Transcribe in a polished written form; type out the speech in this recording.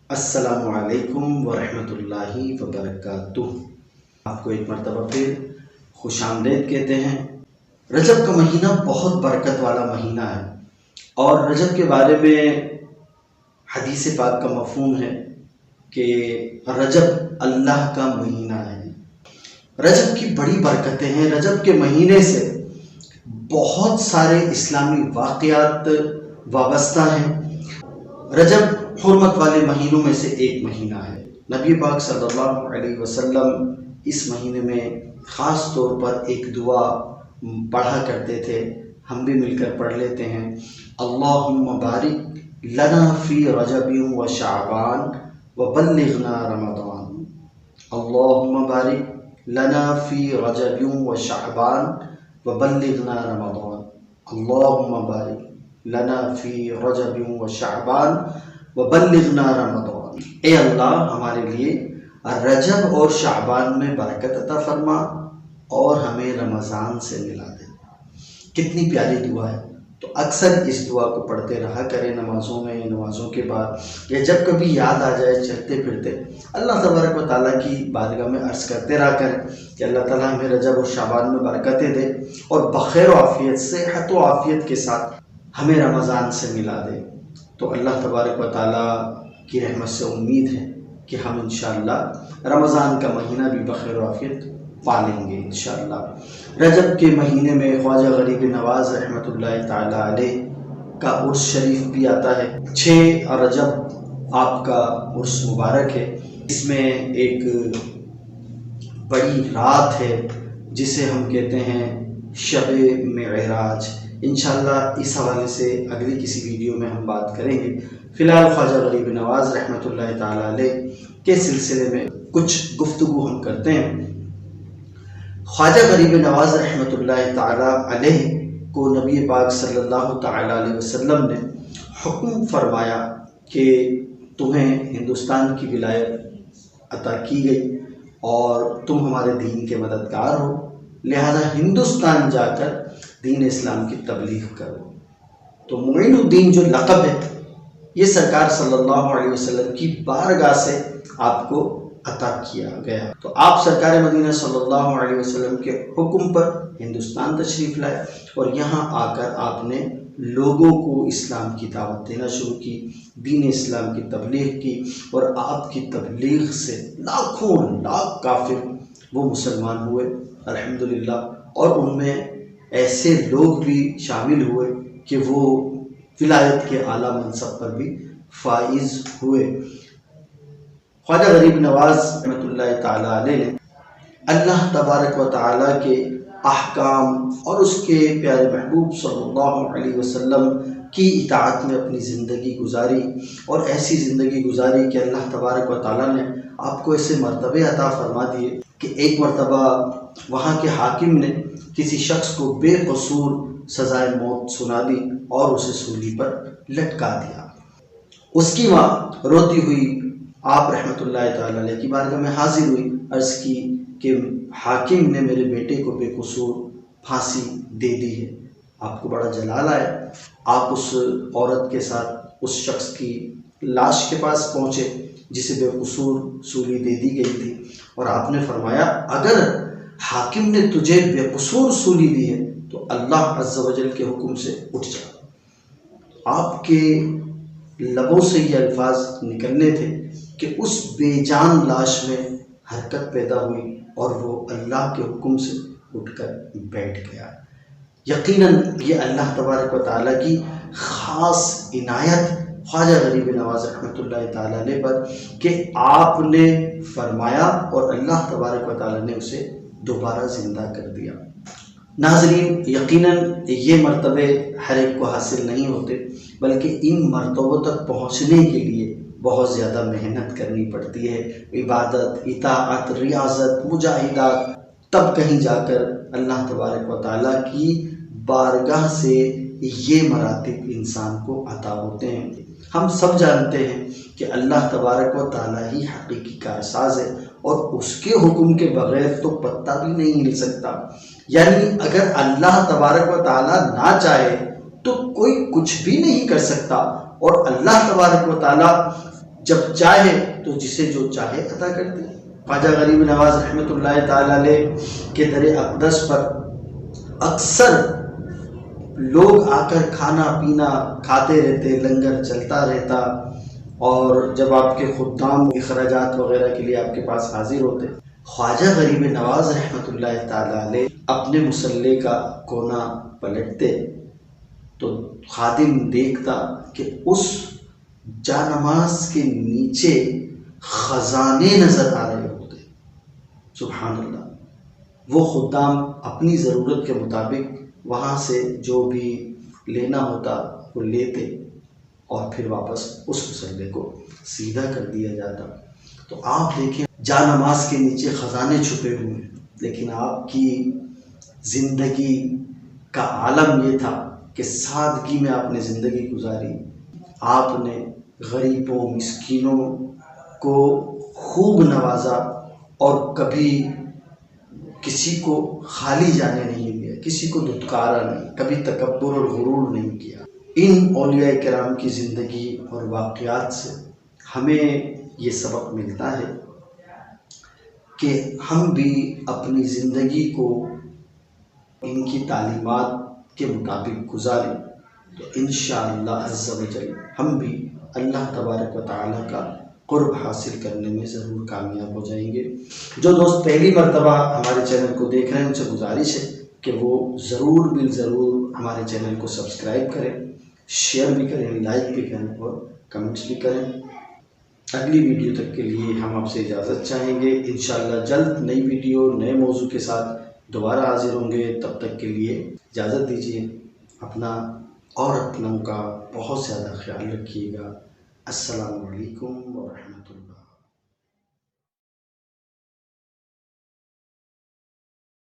السلام علیکم ورحمۃ اللہ وبرکاتہ۔ آپ کو ایک مرتبہ پھر خوش آمدید کہتے ہیں۔ رجب کا مہینہ بہت برکت والا مہینہ ہے، اور رجب کے بارے میں حدیث پاک کا مفہوم ہے کہ رجب اللہ کا مہینہ ہے۔ رجب کی بڑی برکتیں ہیں۔ رجب کے مہینے سے بہت سارے اسلامی واقعات وابستہ ہیں۔ رجب حرمت والے مہینوں میں سے ایک مہینہ ہے۔ نبی پاک صلی اللہ علیہ وسلم اس مہینے میں خاص طور پر ایک دعا پڑھا کرتے تھے، ہم بھی مل کر پڑھ لیتے ہیں۔ اللہم بارک لنا فی رجب و شعبان و بلغنا رمضان۔ اللہم بارک لنا فی رجب و شعبان و بلغنا رمضان۔ اللہم بارک لنا فی رجب و شعبان وبلغنا رمضان۔ اے اللہ، ہمارے لیے رجب اور شعبان میں برکت عطا فرما اور ہمیں رمضان سے ملا دے۔ کتنی پیاری دعا ہے۔ تو اکثر اس دعا کو پڑھتے رہا کریں نمازوں میں، نمازوں کے بعد، یا جب کبھی یاد آ جائے چلتے پھرتے اللہ تبارک و تعالیٰ کی بارگاہ میں عرض کرتے رہا کریں کہ اللہ تعالیٰ ہمیں رجب اور شعبان میں برکتیں دے اور بخیر و عافیت، صحت و عافیت کے ساتھ ہمیں رمضان سے ملا دے۔ تو اللہ تبارک و تعالیٰ کی رحمت سے امید ہے کہ ہم انشاءاللہ رمضان کا مہینہ بھی بخیر و عافیت پالیں گے انشاءاللہ۔ رجب کے مہینے میں خواجہ غریب نواز رحمۃ اللہ تعالیٰ علیہ کا عرس شریف بھی آتا ہے۔ 6 رجب آپ کا عرس مبارک ہے۔ اس میں ایک بڑی رات ہے جسے ہم کہتے ہیں شب معراج۔ انشاءاللہ اس حوالے سے اگلی کسی ویڈیو میں ہم بات کریں گے۔ فی الحال خواجہ غریب نواز رحمۃ اللہ تعالیٰ علیہ کے سلسلے میں کچھ گفتگو ہم کرتے ہیں۔ خواجہ غریب نواز رحمۃ اللہ تعالیٰ علیہ کو نبی پاک صلی اللہ تعالیٰ علیہ وسلم نے حکم فرمایا کہ تمہیں ہندوستان کی ولایت عطا کی گئی اور تم ہمارے دین کے مددگار ہو، لہذا ہندوستان جا کر دین اسلام کی تبلیغ کرو۔ تو معین الدین جو لقب ہے یہ سرکار صلی اللہ علیہ وسلم کی بارگاہ سے آپ کو عطا کیا گیا۔ تو آپ سرکار مدینہ صلی اللہ علیہ وسلم کے حکم پر ہندوستان تشریف لائے اور یہاں آ کر آپ نے لوگوں کو اسلام کی دعوت دینا شروع کی، دین اسلام کی تبلیغ کی، اور آپ کی تبلیغ سے لاکھوں لاکھ کافر وہ مسلمان ہوئے الحمدللہ، اور ان میں ایسے لوگ بھی شامل ہوئے کہ وہ ولایت کے اعلیٰ منصب پر بھی فائز ہوئے۔ خواجہ غریب نواز رحمۃ اللہ تعالیٰ علیہ نے اللہ تبارک و تعالیٰ کے احکام اور اس کے پیارے محبوب صلی اللہ علیہ وسلم کی اطاعت میں اپنی زندگی گزاری، اور ایسی زندگی گزاری کہ اللہ تبارک و تعالیٰ نے آپ کو ایسے مرتبے عطا فرما دیے کہ ایک مرتبہ وہاں کے حاکم نے کسی شخص کو بے قصور سزائے موت سنا دی اور اسے سولی پر لٹکا دیا۔ اس کی ماں روتی ہوئی آپ رحمۃ اللہ تعالیٰ علیہ کی بارگاہ میں حاضر ہوئی، عرض کی کہ حاکم نے میرے بیٹے کو بے قصور پھانسی دے دی ہے۔ آپ کو بڑا جلال آیا، آپ اس عورت کے ساتھ اس شخص کی لاش کے پاس پہنچے جسے بے قصور سولی دے دی گئی تھی، اور آپ نے فرمایا اگر حاکم نے تجھے بے قصور سولی دی ہے تو اللہ عز و جل کے حکم سے اٹھ جا۔ آپ کے لبوں سے یہ الفاظ نکلنے تھے کہ اس بے جان لاش میں حرکت پیدا ہوئی اور وہ اللہ کے حکم سے اٹھ کر بیٹھ گیا۔ یقیناً یہ اللہ تبارک و تعالیٰ کی خاص عنایت خواجہ غریب نواز رحمۃ اللہ تعالیٰ علیہ پر کہ آپ نے فرمایا اور اللہ تبارک و تعالیٰ نے اسے دوبارہ زندہ کر دیا۔ ناظرین، یقیناً یہ مرتبے ہر ایک کو حاصل نہیں ہوتے، بلکہ ان مرتبوں تک پہنچنے کے لیے بہت زیادہ محنت کرنی پڑتی ہے، عبادت، اطاعت، ریاضت، مجاہدات، تب کہیں جا کر اللہ تبارک و تعالیٰ کی بارگاہ سے یہ مراتب انسان کو عطا ہوتے ہیں۔ ہم سب جانتے ہیں کہ اللہ تبارک و تعالیٰ ہی حقیقی کارساز ہے، اور اس کے حکم کے بغیر تو پتہ بھی نہیں ہل سکتا۔ یعنی اگر اللہ تبارک و تعالیٰ نہ چاہے تو کوئی کچھ بھی نہیں کر سکتا، اور اللہ تبارک و تعالیٰ جب چاہے تو جسے جو چاہے عطا کرتے ہیں۔ خواجہ غریب نواز رحمۃ اللہ تعالی علیہ کے در اقدس پر اکثر لوگ آ کر کھانا پینا کھاتے رہتے، لنگر چلتا رہتا، اور جب آپ کے خدام اخراجات وغیرہ کے لیے آپ کے پاس حاضر ہوتے، خواجہ غریب نواز رحمۃ اللہ تعالی علیہ اپنے مصلے کا کونا پلٹتے تو خادم دیکھتا کہ اس جا نماز کے نیچے خزانے نظر آ رہے ہوتے۔ سبحان اللہ۔ وہ خدام اپنی ضرورت کے مطابق وہاں سے جو بھی لینا ہوتا وہ لیتے اور پھر واپس اس مصلے کو سیدھا کر دیا جاتا۔ تو آپ دیکھیں جا نماز کے نیچے خزانے چھپے ہوئے ہیں، لیکن آپ کی زندگی کا عالم یہ تھا کہ سادگی میں آپ نے زندگی گزاری۔ آپ نے غریبوں مسکینوں کو خوب نوازا اور کبھی کسی کو خالی جانے نہیں دیا، کسی کو دھتکارا نہیں، کبھی تکبر اور غرور نہیں کیا۔ ان اولیاء کرام کی زندگی اور واقعات سے ہمیں یہ سبق ملتا ہے کہ ہم بھی اپنی زندگی کو ان کی تعلیمات کے مطابق گزاریں تو انشاءاللہ عز و جل ہم بھی اللہ تبارک و تعالیٰ کا قرب حاصل کرنے میں ضرور کامیاب ہو جائیں گے۔ جو دوست پہلی مرتبہ ہمارے چینل کو دیکھ رہے ہیں ان سے گزارش ہے کہ وہ ضرور بالضرور ہمارے چینل کو سبسکرائب کریں، شیئر بھی کریں، لائک بھی کریں اور کمنٹس بھی کریں۔ اگلی ویڈیو تک کے لیے ہم آپ سے اجازت چاہیں گے۔ انشاءاللہ جلد نئی ویڈیو نئے موضوع کے ساتھ دوبارہ حاضر ہوں گے۔ تب تک کے لیے اجازت دیجیے، اپنا اور اپنوں کا بہت زیادہ خیال رکھیے گا۔ السلام علیکم ورحمۃ اللہ۔